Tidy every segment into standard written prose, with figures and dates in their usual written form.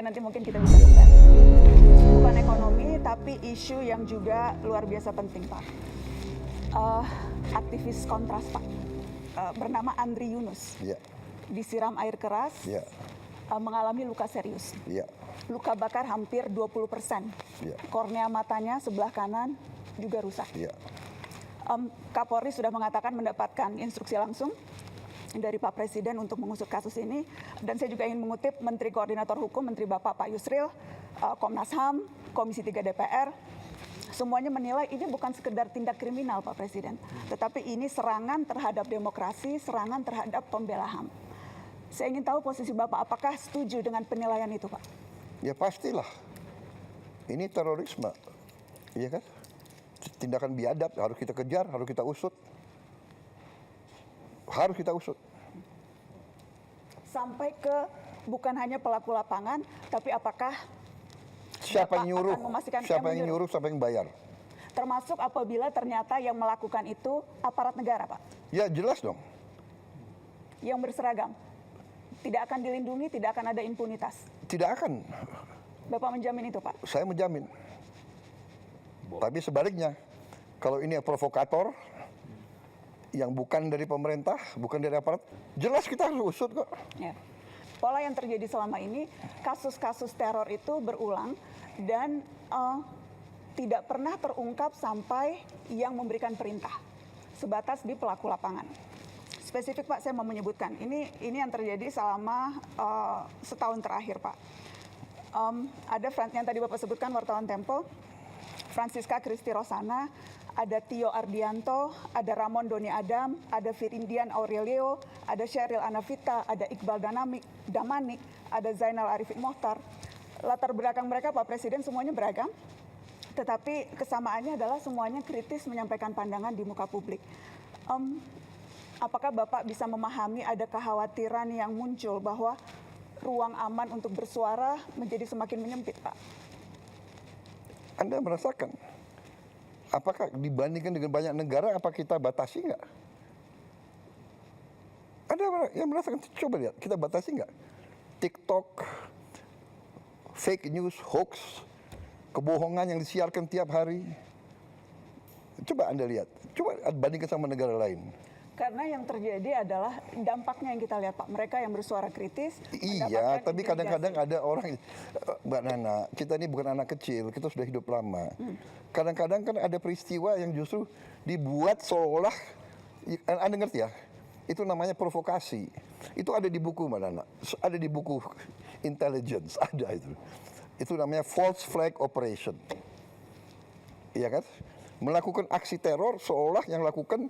Nanti mungkin kita bisa compare. Bukan ekonomi, tapi isu yang juga luar biasa penting, Pak. Aktivis kontras, Pak, bernama Andri Yunus, disiram air keras, mengalami luka serius. Luka bakar hampir 20%. Kornea matanya sebelah kanan juga rusak. Kapolri sudah mengatakan mendapatkan instruksi langsung dari Pak Presiden untuk mengusut kasus ini. Dan saya juga ingin mengutip Menteri Koordinator Hukum, Menteri Bapak Pak Yusril, Komnas HAM, Komisi 3 DPR, semuanya menilai ini bukan sekedar tindak kriminal Pak Presiden, tetapi ini serangan terhadap demokrasi, serangan terhadap pembela HAM. Saya ingin tahu posisi Bapak, apakah setuju dengan penilaian itu, Pak? Ya pastilah. Ini terorisme, iya kan? Tindakan biadab harus kita kejar, harus kita usut. Harus kita usut. Sampai ke bukan hanya pelaku lapangan, tapi apakah siapa yang nyuruh, siapa yang nyuruh, siapa yang bayar. Termasuk apabila ternyata yang melakukan itu aparat negara, Pak? Ya jelas dong. Yang berseragam. Tidak akan dilindungi, tidak akan ada impunitas. Tidak akan. Bapak menjamin itu, Pak? Saya menjamin. Tapi sebaliknya, kalau ini provokator, yang bukan dari pemerintah, bukan dari aparat, jelas kita harus usut kok. Ya. Pola yang terjadi selama ini, kasus-kasus teror itu berulang dan tidak pernah terungkap sampai yang memberikan perintah, sebatas di pelaku lapangan. Spesifik Pak, saya mau menyebutkan, ini yang terjadi selama setahun terakhir Pak. Ada yang tadi Bapak sebutkan, wartawan Tempo, Francisca Christy Rosana, ada Tio Ardianto, ada Ramon Doni Adam, ada Firindian Aurelio, ada Sheryl Anavita, ada Iqbal Damanik, ada Zainal Arifin Mohtar. Latar belakang mereka Pak Presiden semuanya beragam, tetapi kesamaannya adalah semuanya kritis menyampaikan pandangan di muka publik. Apakah Bapak bisa memahami ada kekhawatiran yang muncul bahwa ruang aman untuk bersuara menjadi semakin menyempit, Pak? Anda merasakan? Apakah dibandingkan dengan banyak negara, apa kita batasi nggak? Ada yang merasakan, coba lihat, kita batasi nggak? TikTok, fake news, hoax, kebohongan yang disiarkan tiap hari. Coba Anda lihat, coba bandingkan sama negara lain. Karena yang terjadi adalah dampaknya yang kita lihat Pak, mereka yang bersuara kritis. Iya, tapi kadang-kadang ada orang, Mbak Nana, kita ini bukan anak kecil, kita sudah hidup lama. Kadang-kadang kan ada peristiwa yang justru dibuat seolah, Anda ngerti ya, itu namanya provokasi. Itu ada di buku Mbak Nana, ada di buku intelligence, ada itu. Itu namanya false flag operation. Iya kan? Melakukan aksi teror seolah yang lakukan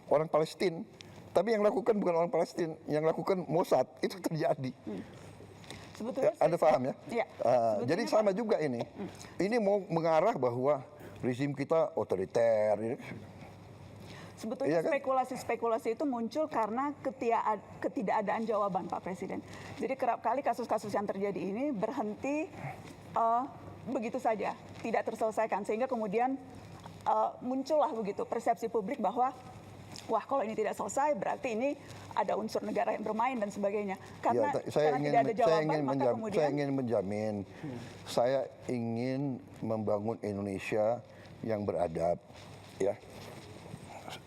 orang Palestina, tapi yang lakukan bukan orang Palestina, yang lakukan Mossad, itu terjadi. Sebetulnya Anda paham ya? Ya. Jadi sama juga ini. Ini mau mengarah bahwa rezim kita otoriter. Sebetulnya iya kan? spekulasi-spekulasi itu muncul karena ketidakadaan jawaban Pak Presiden. Jadi kerap kali kasus-kasus yang terjadi ini berhenti begitu saja, tidak terselesaikan, sehingga kemudian muncullah begitu persepsi publik bahwa wah, kalau ini tidak selesai berarti ini ada unsur negara yang bermain dan sebagainya. Karena, saya tidak ada jawaban, maka kemudian saya ingin menjamin, saya ingin membangun Indonesia yang beradab, ya.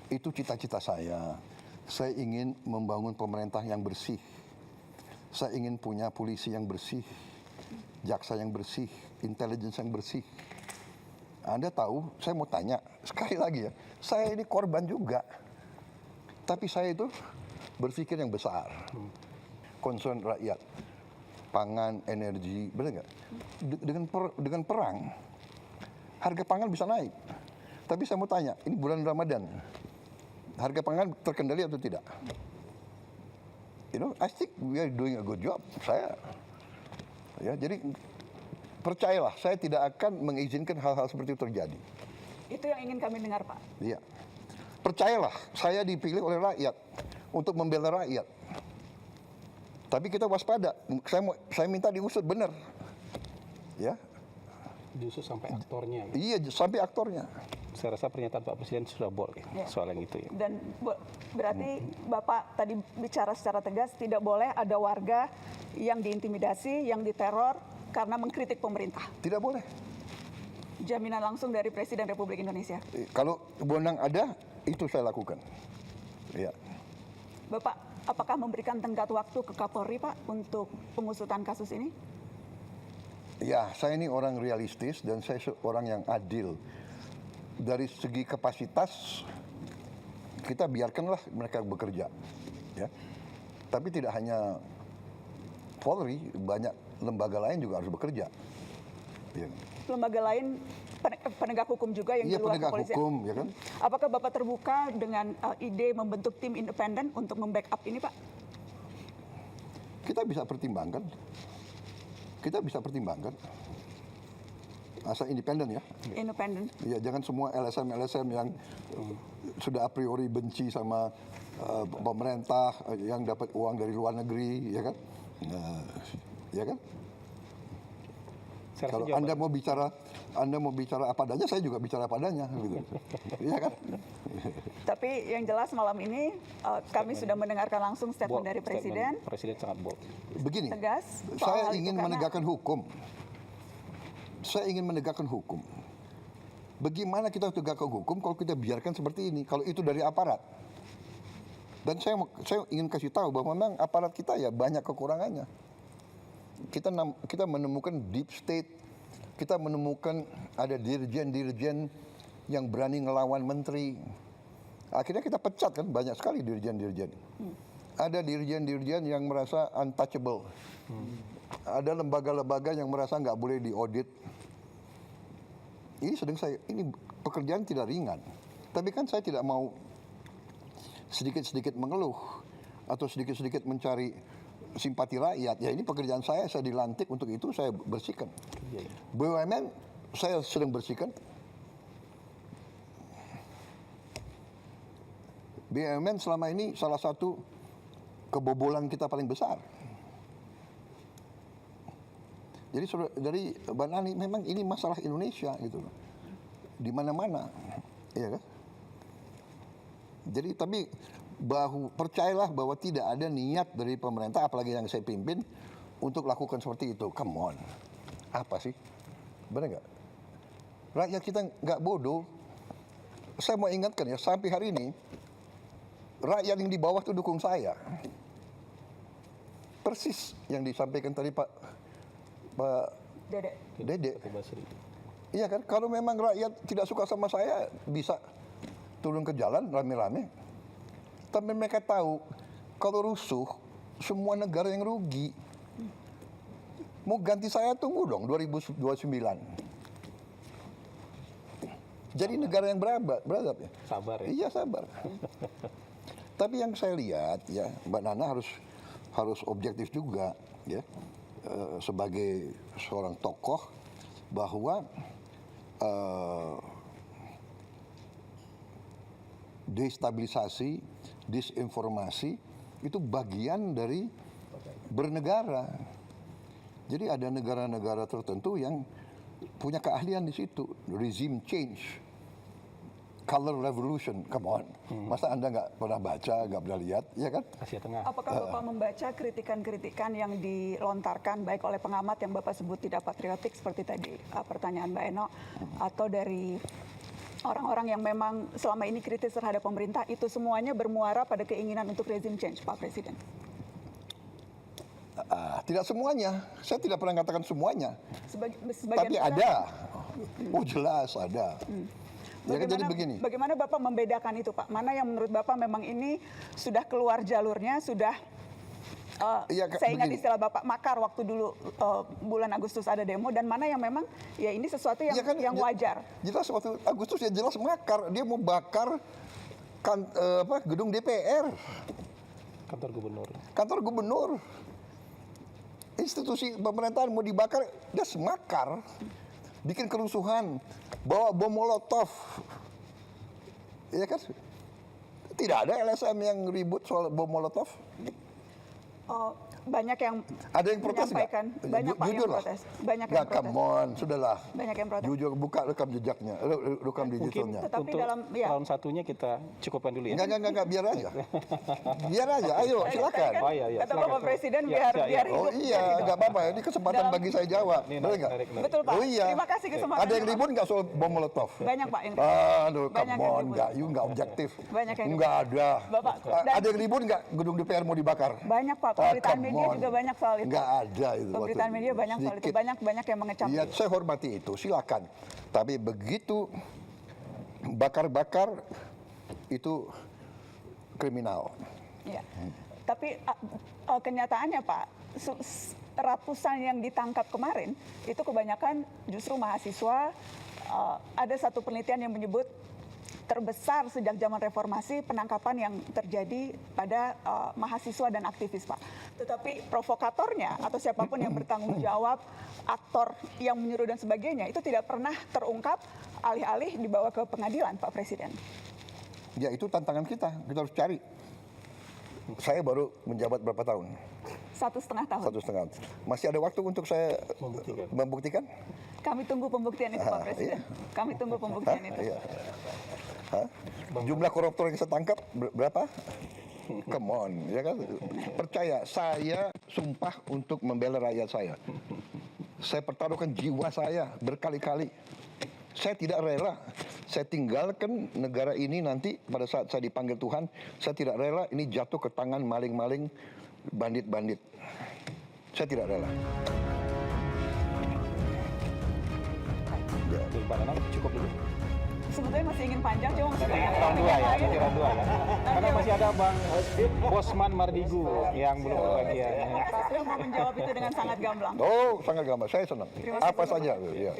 Itu cita-cita saya. Saya ingin membangun pemerintah yang bersih. Saya ingin punya polisi yang bersih, jaksa yang bersih, intelligence yang bersih. Anda tahu, saya mau tanya sekali lagi ya, saya ini korban juga. Tapi saya itu berpikir yang besar, concern rakyat, pangan, energi, benar nggak? Dengan perang, harga pangan bisa naik. Tapi saya mau tanya, ini bulan Ramadan, harga pangan terkendali atau tidak? You know, I think we are doing a good job. Ya, jadi percayalah, saya tidak akan mengizinkan hal-hal seperti itu terjadi. itu yang ingin kami dengar, Pak. Iya. Percayalah, saya dipilih oleh rakyat untuk membela rakyat. Tapi kita waspada. Saya minta diusut benar. Ya. Diusut sampai aktornya. Iya, sampai aktornya. Saya rasa pernyataan Pak Presiden sudah boleh soal yang itu ya. Dan berarti Bapak tadi bicara secara tegas tidak boleh ada warga yang diintimidasi, yang diteror karena mengkritik pemerintah. Tidak boleh. Jaminan langsung dari Presiden Republik Indonesia. Kalau wewenang ada, itu saya lakukan. Ya. Bapak, apakah memberikan tenggat waktu ke Kapolri, Pak, untuk pengusutan kasus ini? Ya, saya ini orang realistis dan saya orang yang adil. Dari segi kapasitas, kita biarkanlah mereka bekerja. Ya. Tapi tidak hanya Polri, banyak lembaga lain juga harus bekerja. Ya. Lembaga lain penegak hukum juga yang di luar penegak kepolisian. hukum, ya kan? Apakah Bapak terbuka dengan ide membentuk tim independen untuk membackup ini, Pak? Kita bisa pertimbangkan. Kita bisa pertimbangkan. Asal independen ya. Independen. Ya, jangan semua LSM yang sudah a priori benci sama pemerintah yang dapat uang dari luar negeri, ya kan? Ya kan? Saya rasa Kalau jawaban- Anda mau bicara apa adanya, saya juga bicara apa adanya, gitu. Iya kan? Tapi yang jelas malam ini kami sudah mendengarkan langsung statement bold, dari Presiden. Presiden sangat bold. Begini, Tegas soal hal saya itu ingin karena- menegakkan hukum. Saya ingin menegakkan hukum. Bagaimana kita tegakkan hukum kalau kita biarkan seperti ini? Kalau itu dari aparat. Dan saya ingin kasih tahu bahwa memang aparat kita ya banyak kekurangannya. Kita menemukan deep state, kita menemukan ada dirjen-dirjen yang berani ngelawan menteri. Akhirnya kita pecat kan, banyak sekali dirjen-dirjen. Ada dirjen-dirjen yang merasa untouchable. Ada lembaga-lembaga yang merasa nggak boleh diaudit. Ini pekerjaan tidak ringan. Tapi kan saya tidak mau sedikit-sedikit mengeluh atau sedikit-sedikit mencari simpati rakyat. Ya ini pekerjaan saya dilantik untuk itu, saya bersihkan. BUMN saya sedang bersihkan. BUMN selama ini salah satu kebobolan kita paling besar. Jadi dari Mbak Nani, memang ini masalah Indonesia gitu loh. Di mana-mana, ya kan? Jadi tapi percayalah bahwa tidak ada niat dari pemerintah, apalagi yang saya pimpin, untuk lakukan seperti itu. Come on, apa sih? Benar nggak? Rakyat kita nggak bodoh. Saya mau ingatkan ya, sampai hari ini rakyat yang di bawah itu dukung saya. Persis yang disampaikan tadi Pak Dede. Iya kan, kalau memang rakyat tidak suka sama saya, bisa turun ke jalan rame-rame. Tapi mereka tahu, kalau rusuh, semua negara yang rugi. Mau ganti saya, tunggu dong 2029. Jadi negara yang beradab ya. Sabar ya. Iya, sabar. Tapi yang saya lihat ya, Mbak Nana harus objektif juga ya. Sebagai seorang tokoh, bahwa destabilisasi, disinformasi itu bagian dari bernegara. Jadi ada negara-negara tertentu yang punya keahlian di situ, regime change, color revolution, come on. Masa Anda nggak pernah baca, nggak pernah lihat, ya kan? Asia Tengah. Apakah Bapak membaca kritikan-kritikan yang dilontarkan baik oleh pengamat yang Bapak sebut tidak patriotik seperti tadi pertanyaan Mbak Eno, atau dari orang-orang yang memang selama ini kritis terhadap pemerintah, itu semuanya bermuara pada keinginan untuk regime change, Pak Presiden? Tidak semuanya, saya tidak pernah katakan semuanya. Sebagian Tapi besar. ada, oh jelas ada. Ya kan, jadi begini. Bagaimana Bapak membedakan itu, Pak? Mana yang menurut Bapak memang ini sudah keluar jalurnya, sudah saya ingat istilah Bapak makar waktu dulu bulan Agustus ada demo, dan mana yang memang ya ini sesuatu yang, Ya kan, yang wajar. Jelas waktu Agustus ya jelas makar, dia mau bakar gedung DPR, Kantor gubernur. kantor gubernur, institusi pemerintahan mau dibakar, dia semakar, bikin kerusuhan, bawa bom molotov, ya kan? Tidak ada LSM yang ribut soal bom molotov. banyak yang Ada yang protes nggak? menyampaikan, banyak Pak yang Jujur lah. protes, banyak yang Nggak, protes, come on, sudahlah. banyak yang protes. Jujur, buka rekam jejaknya, rekam digitalnya. Tetapi Untuk dalam ya, round satunya kita cukupkan dulu ya. Enggak, biar aja. Biar aja, ayo silakan. kan Oh, iya, kata silakan. Bapak Presiden Ya, biar ya, ya. biar Oh hidup. iya, nggak apa-apa. Ini kesempatan Dalam- bagi saya jawab. Ini Boleh nggak? menarik. Betul Pak. Oh iya. Terima kasih kesempatan. Ada yang ribut nggak soal bom molotov? Banyak Pak yang Aduh, Banyak come yang on, ribut. nggak objektif. Banyak yang Nggak ada. Bapak, dan- Ada yang ribut nggak gedung DPR mau dibakar? banyak Pak, Ah, pemberitaan come media on. juga banyak soal itu. Nggak ada itu. Pemberitaan media banyak soal itu, Sedikit. banyak yang mengecam. Ya, saya hormati itu, silakan. Tapi begitu bakar-bakar itu kriminal. Ya. Tapi kenyataannya Pak, ratusan yang ditangkap kemarin itu kebanyakan justru mahasiswa. Ada satu penelitian yang menyebut terbesar sejak zaman reformasi penangkapan yang terjadi pada mahasiswa dan aktivis Pak. Tetapi provokatornya atau siapapun yang bertanggung jawab, aktor yang menyuruh dan sebagainya itu tidak pernah terungkap, alih-alih dibawa ke pengadilan Pak Presiden. Ya itu tantangan kita harus cari. Saya baru menjabat berapa tahun? 1,5 tahun. 1,5. Masih ada waktu untuk saya membuktikan? Kami tunggu pembuktian itu Pak Presiden. Kami tunggu pembuktian itu. Iya. Hah? Jumlah koruptor yang saya tangkap berapa? Come on, ya kan? Percaya, saya sumpah untuk membela rakyat saya. Saya pertaruhkan jiwa saya berkali-kali. Saya tidak rela, saya tinggalkan negara ini nanti pada saat saya dipanggil Tuhan, saya tidak rela ini jatuh ke tangan maling-maling, bandit-bandit. Saya tidak rela. Oke, Pak Nanang cukup dulu. Sebetulnya masih ingin panjang, cuma masih banyak Round 2 ya, lain. nanti round 2 ya. Karena masih ada Bang Bosman Mardigu yang belum kebagian. Saya mau menjawab itu dengan sangat gamblang. Oh, sangat gampang. Saya senang. Terima kasih, Apa Bapak. saja. Ya.